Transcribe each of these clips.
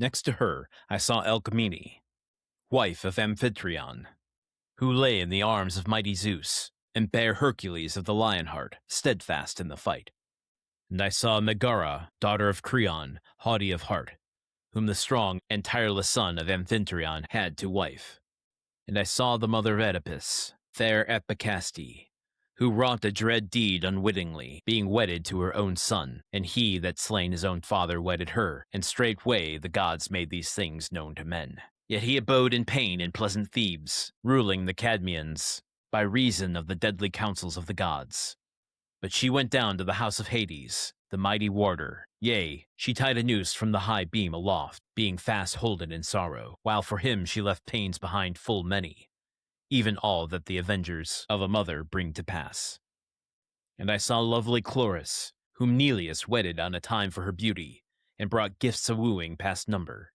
Next to her, I saw Alcmene, wife of Amphitryon, who lay in the arms of mighty Zeus, and bare Hercules of the Lionheart, steadfast in the fight. And I saw Megara, daughter of Creon, haughty of heart, whom the strong and tireless son of Amphitryon had to wife. And I saw the mother of Oedipus, fair Epicaste, who wrought a dread deed unwittingly, being wedded to her own son, and he that slain his own father wedded her, and straightway the gods made these things known to men. Yet he abode in pain in pleasant Thebes, ruling the Cadmeans, by reason of the deadly counsels of the gods. But she went down to the house of Hades, the mighty warder. Yea, she tied a noose from the high beam aloft, being fast holden in sorrow, while for him she left pains behind full many, even all that the avengers of a mother bring to pass. And I saw lovely Chloris, whom Neleus wedded on a time for her beauty, and brought gifts of wooing past number.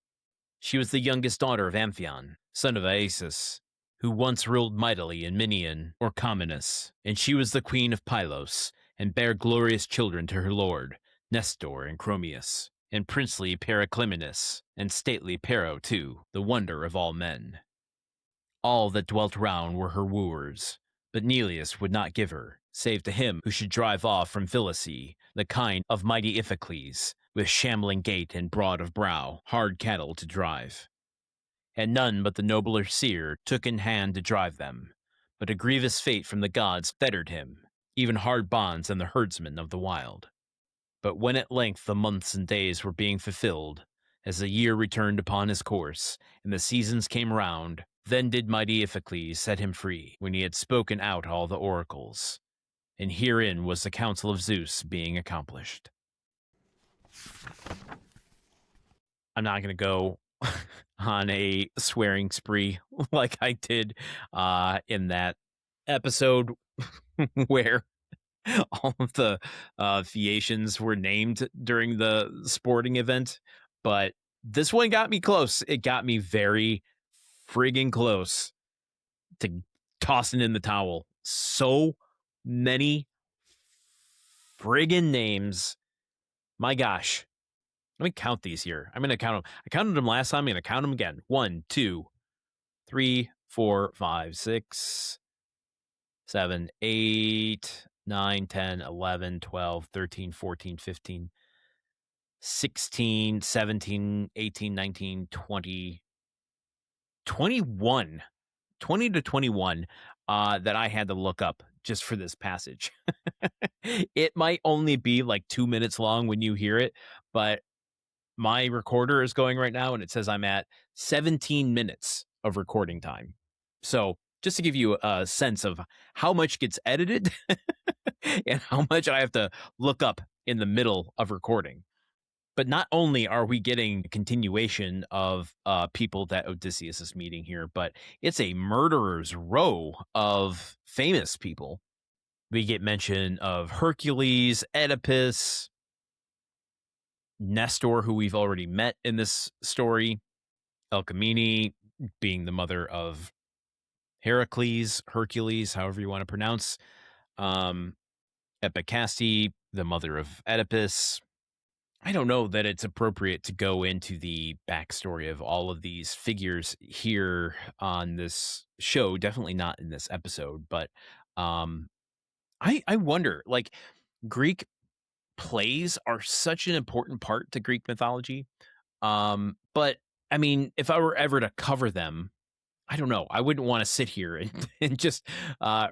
She was the youngest daughter of Amphion, son of Iasus, who once ruled mightily in Minion or Cominus, and she was the queen of Pylos, and bare glorious children to her lord, Nestor and Chromius, and princely Periclymenus, and stately Pero too, the wonder of all men. All that dwelt round were her wooers, but Neleus would not give her, save to him who should drive off from Phylace, the kind of mighty Iphicles, with shambling gait and broad of brow, hard cattle to drive. And none but the nobler seer took in hand to drive them, but a grievous fate from the gods fettered him, even hard bonds and the herdsmen of the wild. But when at length the months and days were being fulfilled, as the year returned upon his course, and the seasons came round, then did mighty Iphicles set him free, when he had spoken out all the oracles. And herein was the counsel of Zeus being accomplished. I'm not going to go on a swearing spree like I did in that episode where all of the Phaeacians were named during the sporting event, but this one got me close. It got me very friggin' close to tossing in the towel. So many friggin' names. My gosh. Let me count these here. I'm going to count them. I counted them last time. I'm going to count them again. 1, 2, 3, 4, 5, 6, 7, 8, 9, 10, 11, 12, 13, 14, 15, 16, 17, 18, 19, 20, 21. 20 to 21 that I had to look up just for this passage. It might only be like 2 minutes long when you hear it, but my recorder is going right now and it says I'm at 17 minutes of recording time. So just to give you a sense of how much gets edited and how much I have to look up in the middle of recording. But not only are we getting a continuation of people that Odysseus is meeting here, but it's a murderer's row of famous people. We get mention of Hercules, Oedipus, Nestor, who we've already met in this story, Alcmene being the mother of Heracles, Hercules, however you want to pronounce, Epicaste, the mother of Oedipus. I don't know that it's appropriate to go into the backstory of all of these figures here on this show, definitely not in this episode, but I wonder, like, Greek plays are such an important part to Greek mythology. But I mean, if I were ever to cover them, I don't know. I wouldn't want to sit here and just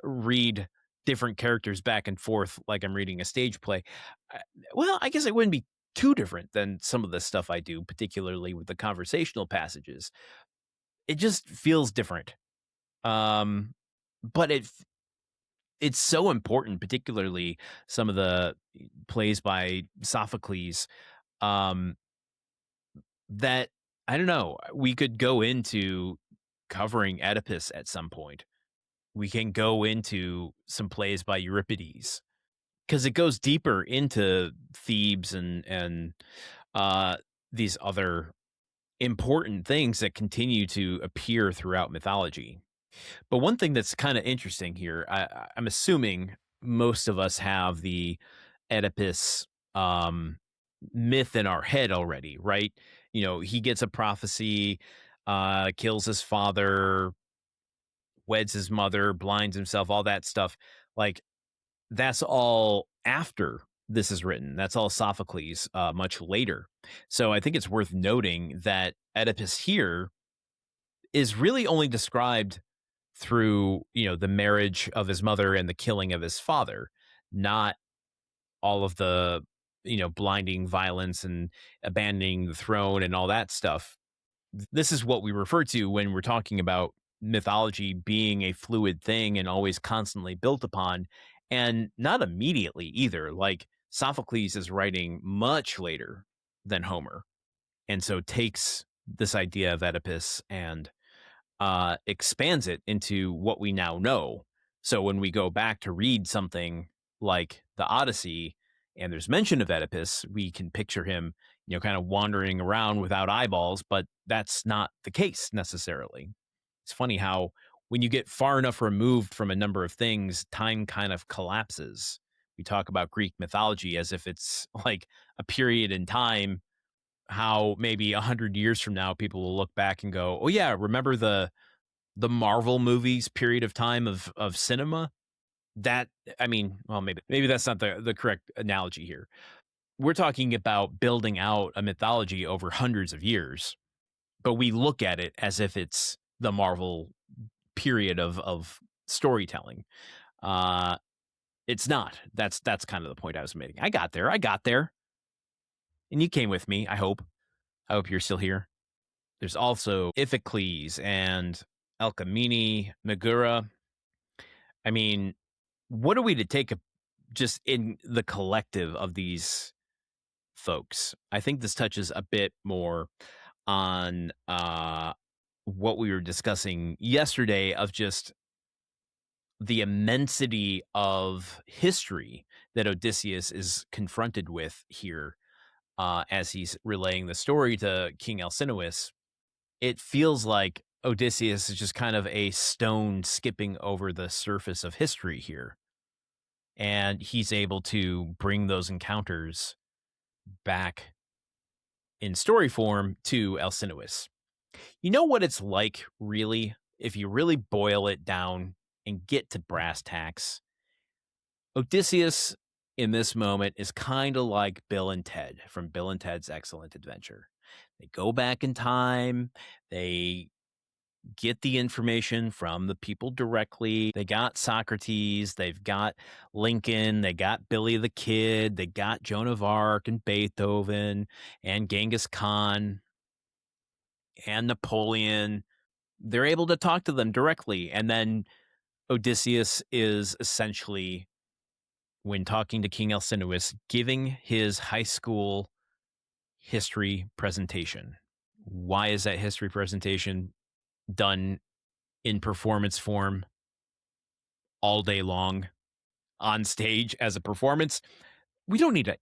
read different characters back and forth like I'm reading a stage play. Well, I guess it wouldn't be too different than some of the stuff I do, particularly with the conversational passages. It just feels different. But it's so important, particularly some of the plays by Sophocles, that I don't know. We could go into covering Oedipus at some point. We can go into some plays by Euripides because it goes deeper into Thebes and these other important things that continue to appear throughout mythology. But one thing that's kind of interesting here, I'm assuming most of us have the Oedipus myth in our head already, right? he gets a prophecy, kills his father, weds his mother, blinds himself, all that stuff. Like, that's all after this is written. That's all Sophocles, much later. So I think it's worth noting that Oedipus here is really only described through, the marriage of his mother and the killing of his father, not all of the, blinding violence and abandoning the throne and all that stuff. This is what we refer to when we're talking about mythology being a fluid thing and always constantly built upon, and not immediately either. Like, Sophocles is writing much later than Homer, and so takes this idea of Oedipus and expands it into what we now know. So when we go back to read something like the Odyssey and there's mention of Oedipus, we can picture him, kind of wandering around without eyeballs, but that's not the case necessarily. It's funny how when you get far enough removed from a number of things, time kind of collapses. We talk about Greek mythology as if it's like a period in time, how maybe 100 years from now, people will look back and go, oh yeah, remember the Marvel movies period of time of cinema? That, I mean, well, maybe that's not the correct analogy here. We're talking about building out a mythology over hundreds of years, but we look at it as if it's the Marvel period of storytelling. It's not. That's kind of the point I was making. I got there. And you came with me, I hope. I hope you're still here. There's also Iphicles and Alcmene, Megara. I mean, what are we to take just in the collective of these folks? I think this touches a bit more on what we were discussing yesterday of just the immensity of history that Odysseus is confronted with here as he's relaying the story to King Alcinous. It feels like Odysseus is just kind of a stone skipping over the surface of history here. And he's able to bring those encounters back in story form to Alcinous. You know what it's like, really, if you really boil it down and get to brass tacks? Odysseus in this moment is kind of like Bill and Ted from Bill and Ted's Excellent Adventure. They go back in time. They get the information from the people directly. They got Socrates, they've got Lincoln, they got Billy the Kid, they got Joan of Arc and Beethoven and Genghis Khan and Napoleon. They're able to talk to them directly. And then Odysseus is essentially, when talking to King Alcinous, giving his high school history presentation. Why is that history presentation done in performance form all day long on stage as a performance? We don't need to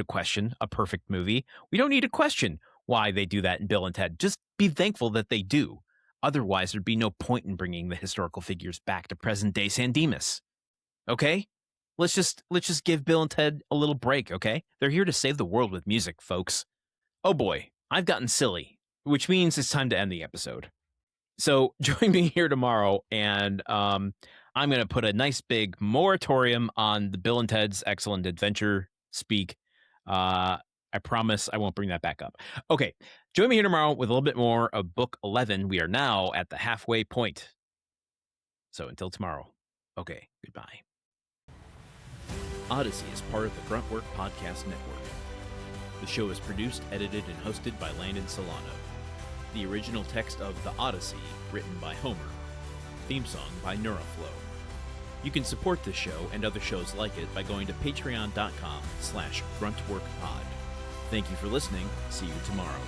question a perfect movie. We don't need to question why they do that in Bill and Ted. Just be thankful that they do. Otherwise, there'd be no point in bringing the historical figures back to present day San Dimas. Okay? Let's just give Bill and Ted a little break, okay? They're here to save the world with music, folks. Oh boy, I've gotten silly, which means it's time to end the episode. So join me here tomorrow, and I'm going to put a nice big moratorium on the Bill and Ted's Excellent Adventure speak. I promise I won't bring that back up. Okay, join me here tomorrow with a little bit more of Book 11. We are now at the halfway point. So until tomorrow, okay, goodbye. Odyssey is part of the Gruntwork Podcast Network. The show is produced, edited, and hosted by Landon Solano. The original text of The Odyssey, written by Homer. Theme song by Neuroflow. You can support this show and other shows like it by going to patreon.com/gruntworkpod. Thank you for listening. See you tomorrow.